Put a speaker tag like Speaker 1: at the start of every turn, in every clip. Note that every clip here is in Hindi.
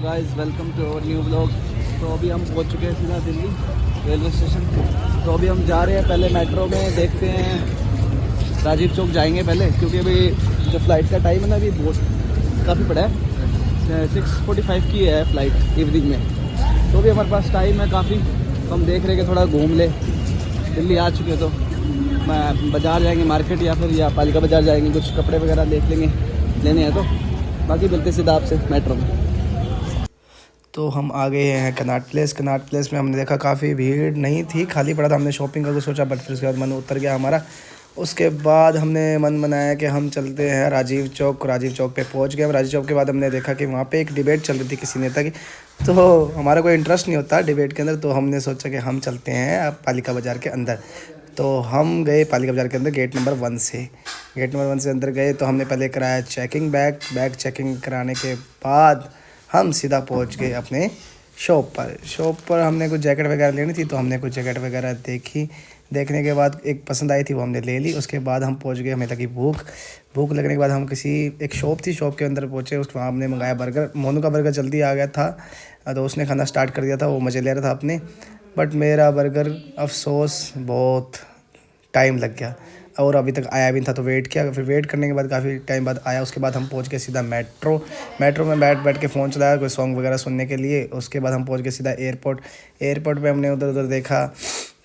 Speaker 1: Guys welcome to our new blog. तो अभी हम पहुंच चुके हैं सीधा दिल्ली रेलवे स्टेशन। तो अभी हम जा रहे हैं, पहले मेट्रो में देखते हैं, राजीव चौक जाएंगे पहले, क्योंकि अभी जो फ़्लाइट का टाइम है ना अभी बहुत काफ़ी पड़ा है। 6:45 की है फ़्लाइट इवनिंग में। तो अभी हमारे पास टाइम है काफ़ी, तो हम देख रहे हैं कि थोड़ा घूम ले। दिल्ली आ चुके हैं तो बाज़ार जाएंगे, मार्केट या फिर पालिका बाज़ार जाएंगे, कुछ कपड़े वगैरह देख लेंगे, लेने हैं। तो बाकी मिलते सीधा आपसे मेट्रो में। तो हम आ गए हैं कनॉट प्लेस। कनॉट प्लेस में हमने देखा काफ़ी भीड़ नहीं थी, खाली पड़ा था। हमने शॉपिंग करके सोचा, बट फिर उसके बाद मन उतर गया हमारा। उसके बाद हमने मन बनाया कि हम चलते हैं राजीव चौक। राजीव चौक पे पहुंच गए हम। राजीव चौक के बाद हमने देखा कि वहाँ पे एक डिबेट चल रही थी किसी नेता की। तो हमारा कोई इंटरेस्ट नहीं होता डिबेट के अंदर, तो हमने सोचा कि हम चलते हैं पालिका बाज़ार के अंदर। तो हम गए पालिका बाज़ार के अंदर गेट नंबर 1 से। गेट नंबर 1 से अंदर गए तो हमने पहले कराया चेकिंग, बैग चेकिंग कराने के बाद हम सीधा पहुंच गए अपने शॉप पर हमने कुछ जैकेट वगैरह लेनी थी, तो हमने कुछ जैकेट वगैरह देखने के बाद एक पसंद आई थी, वो हमने ले ली। उसके बाद हम पहुंच गए, हमें लगी भूख लगने के बाद हम एक शॉप के अंदर पहुंचे। वहाँ हमने मंगाया बर्गर। मोनू का बर्गर जल्दी आ गया था, तो उसने खाना स्टार्ट कर दिया था, वो मज़े ले रहा था अपने। बट मेरा बर्गर अफसोस बहुत टाइम लग गया और अभी तक आया भी नहीं था, तो वेट किया। फिर वेट करने के बाद काफ़ी टाइम बाद आया। उसके बाद हम पहुंच गए सीधा मेट्रो में बैठ के फ़ोन चलाया कोई सॉन्ग वगैरह सुनने के लिए। उसके बाद हम पहुंच गए सीधा एयरपोर्ट पे हमने उधर उधर देखा,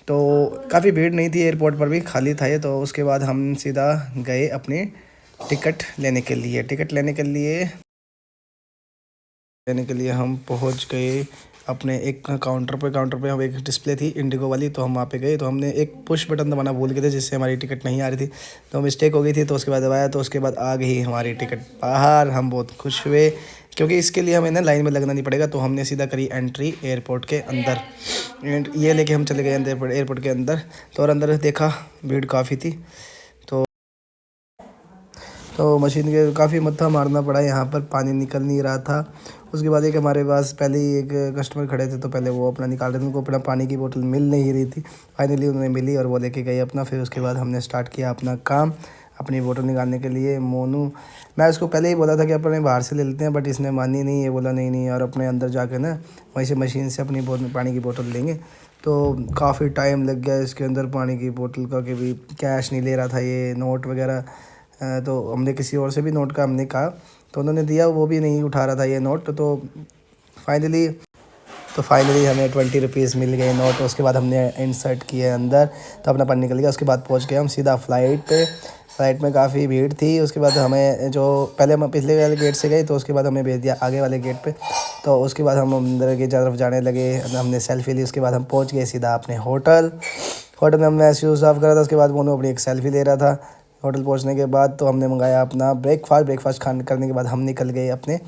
Speaker 1: तो काफ़ी भीड़ नहीं थी, एयरपोर्ट पर भी खाली था ये। तो उसके बाद हम सीधा गए अपनी टिकट लेने के लिए हम पहुंच गए अपने एक काउंटर पे हम एक डिस्प्ले थी इंडिगो वाली, तो हम वहाँ पे गए। तो हमने एक पुश बटन दबाना भूल गए थे, जिससे हमारी टिकट नहीं आ रही थी, तो मिस्टेक हो गई थी। तो उसके बाद दबाया, तो उसके बाद आ गई हमारी टिकट बाहर। हम बहुत खुश हुए, क्योंकि इसके लिए हमें ना लाइन में लगना नहीं पड़ेगा। तो हमने सीधा करी एंट्री एयरपोर्ट के अंदर, एंड ये लेके हम चले गए अंदर एयरपोर्ट के अंदर। तो और अंदर देखा भीड़ काफ़ी थी, तो मशीन के काफ़ी मत्था मारना पड़ा, यहाँ पर पानी निकल नहीं रहा था। उसके बाद एक हमारे पास पहले ही एक कस्टमर खड़े थे, तो पहले वो अपना निकाल रहे थे, उनको अपना पानी की बोतल मिल नहीं रही थी। फाइनली उन्हें मिली और वो लेके गए अपना। फिर उसके बाद हमने स्टार्ट किया अपना काम, अपनी बोतल निकालने के लिए। मोनू, मैं उसको पहले ही बोला था कि अपने बाहर से ले लेते हैं, बट इसने मानी नहीं, ये बोला नहीं और अपने अंदर जाके ना वहीं से मशीन से अपनी पानी की बोतल लेंगे। तो काफ़ी टाइम लग गया इसके अंदर पानी की बोतल का, कि भी कैश नहीं ले रहा था ये, नोट वगैरह। तो हमने किसी और से भी नोट का हमने कहा, तो उन्होंने दिया, वो भी नहीं उठा रहा था ये नोट। तो फाइनली हमें 20 रुपीज़ मिल गए नोट। उसके बाद हमने इंसर्ट किए अंदर, तो अपना पानी निकल गया। उसके बाद पहुंच गए हम सीधा फ्लाइट में काफ़ी भीड़ थी। उसके बाद हमें जो पहले हम पिछले वाले गेट से गए, तो उसके बाद हमें भेज दिया आगे वाले गेट पे। तो उसके बाद हम अंदर की तरफ जाने लगे, हमने सेल्फी ली। उसके बाद हम पहुँच गए सीधा अपने होटल में। हमने शूज़ साफ़ करा था, उसके बाद वो अपनी एक सेल्फी ले रहा था। होटल पहुंचने के बाद तो हमने मंगाया अपना ब्रेकफास्ट करने के बाद हम निकल गए अपने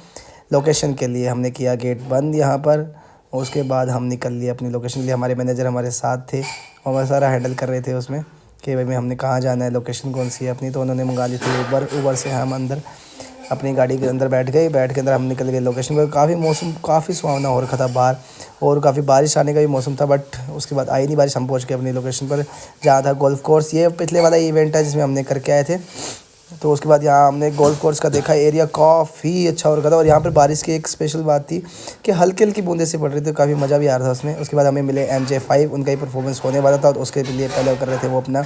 Speaker 1: लोकेशन के लिए। हमने किया गेट बंद यहाँ पर। उसके बाद हम निकल लिए अपनी लोकेशन के लिए। हमारे मैनेजर हमारे साथ थे, और हमारा सारा हैंडल कर रहे थे उसमें, कि भाई हमने कहाँ जाना है, लोकेशन कौन सी है अपनी। तो उन्होंने मंगा ली थी ऊबर से। हम अंदर अपनी गाड़ी के अंदर बैठ के अंदर हम निकल गए लोकेशन पर। काफ़ी मौसम काफ़ी सुहावना हो रखा था बाहर, और काफ़ी बारिश आने का भी मौसम था, बट उसके बाद आई नहीं बारिश। हम पहुंच गए अपनी लोकेशन पर, जहाँ था गोल्फ कोर्स। ये पिछले वाला इवेंट है जिसमें हमने करके आए थे। तो उसके बाद यहाँ हमने गोल्फ कोर्स का देखा, एरिया काफ़ी अच्छा हो रखा था। और यहाँ पर बारिश की एक स्पेशल बात थी कि हल्की हल्की बूंदें से पड़ रही थी, काफ़ी मज़ा भी आ रहा था उसमें। उसके बाद हमें मिले MJ5, उनका ही परफॉर्मेंस होने वाला था, तो उसके लिए पहले कर रहे थे वो अपना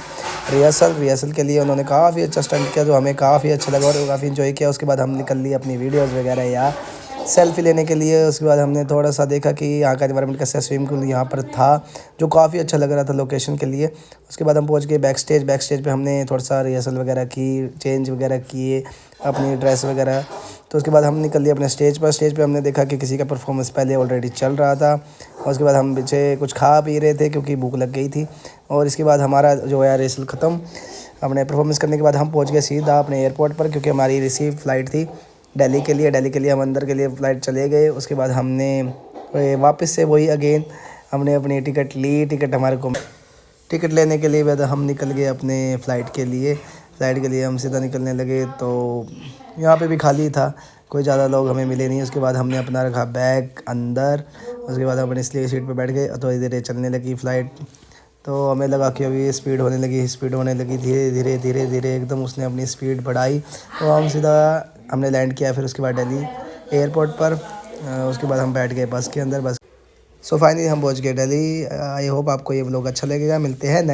Speaker 1: रिहर्सल के लिए। उन्होंने काफ़ी अच्छा स्टंट किया, जो हमें काफ़ी अच्छा लगा और काफ़ी इन्जॉय किया। उसके बाद हम निकल लिए अपनी वीडियोज़ वगैरह या सेल्फ़ी लेने के लिए। उसके बाद हमने थोड़ा सा देखा कि यहाँ का एनवायरनमेंट कैसा है। स्विमिंग पूल यहाँ पर था, जो काफ़ी अच्छा लग रहा था लोकेशन के लिए। उसके बाद हम पहुँच गए बैक स्टेज पे हमने थोड़ा सा रिहर्सल वगैरह की, चेंज वगैरह किए अपनी ड्रेस वगैरह। तो उसके बाद हम निकल लिए अपने स्टेज पे हमने देखा कि किसी का परफॉर्मेंस पहले ऑलरेडी चल रहा था। और उसके बाद हम पीछे कुछ खा पी रहे थे, क्योंकि भूख लग गई थी। और इसके बाद हमारा जो है रिहर्सल ख़त्म। हमने परफॉर्मेंस करने के बाद हम पहुँच गए सीधा अपने एयरपोर्ट पर, क्योंकि हमारी रिसीव फ़्लाइट थी दिल्ली के लिए हम अंदर के लिए फ़्लाइट चले गए। उसके बाद हमने वापस से वही अगेन हमने अपनी टिकट ली। टिकट लेने के लिए बाद हम निकल गए अपने फ़्लाइट के लिए हम सीधा निकलने लगे। तो यहाँ पे भी खाली था, कोई ज़्यादा लोग हमें मिले नहीं। उसके बाद हमने अपना रखा बैग अंदर। उसके बाद हम अपनी इसलिए सीट पे बैठ गए, तो धीरे चलने लगी फ़्लाइट। तो हमें लगा कि अभी स्पीड होने लगी धीरे एकदम उसने अपनी स्पीड बढ़ाई। तो हमने लैंड किया। फिर उसके बाद दिल्ली एयरपोर्ट पर उसके बाद हम बैठ गए बस के अंदर। बस सो फाइनली हम पहुंच गए दिल्ली। आई होप आपको ये व्लॉग अच्छा लगेगा। मिलते हैं नेक्स्ट